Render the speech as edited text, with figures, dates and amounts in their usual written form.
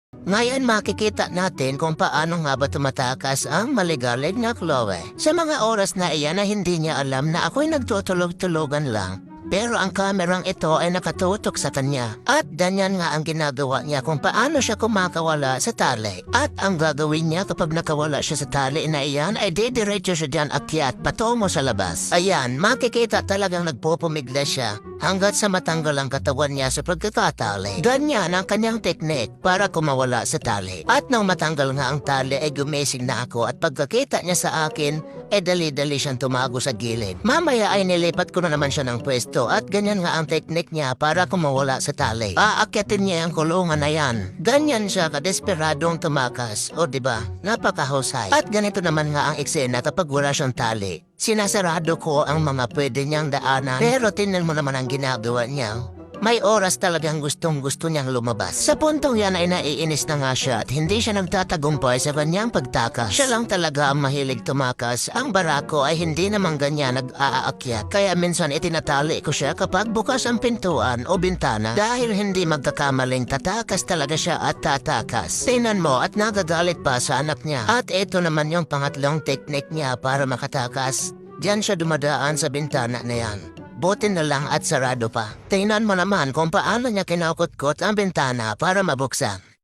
Ngayon makikita natin kung paano nga ba tumatakas ang maligalig na Chloe. Sa mga oras na iyan na hindi niya alam na ako'y nagtutulog-tulugan lang. Pero ang kamerang ito ay nakatutok sa kanya. At ganyan nga ang ginagawa niya kung paano siya kumakawala sa tali. At ang gagawin niya kapag nakawala siya sa tali na iyan ay didiretso siya dyan akyat patungo sa labas. Ayan, makikita talagang nagpupumigla siya hanggat sa matanggal ang katawan niya sa pagkakatali. Ganyan ang kanyang teknik para kumawala sa tali. At nang matanggal nga ang tali ay gumising na ako at pagkakita niya sa akin, dali-dali siyang tumago sa gilid. Mamaya ay nilipat ko na naman siya ng pwesto at ganyan nga ang teknik niya para kumawala sa tali. Aakyatin niya ang kulungan na yan. Ganyan siya kadesperadong tumakas. O diba? Napakahusay. At ganito naman nga ang eksena kapag wala siyang tali. Sinasarado ko ang mga pwede niyang daanan. Pero tingnan mo naman ang ginagawa niya. May oras talagang gustong-gusto niyang lumabas. Sa puntong yan ay naiinis na nga siya at hindi siya nagtatagumpay sa kanyang pagtakas. Siya lang talaga ang mahilig tumakas. Ang barako ay hindi naman ganyan nag-aakyat. Kaya minsan itinatali ko siya kapag bukas ang pintuan o bintana dahil hindi magkakamaling tatakas talaga siya at tatakas. Tingnan mo at nagagalit pa sa anak niya. At ito naman yung pangatlong teknik niya para makatakas. Diyan siya dumadaan sa bintana na yan. Buti na lang at sarado pa. Tingnan mo naman kung paano niya kinukutkot ang bintana para mabuksan.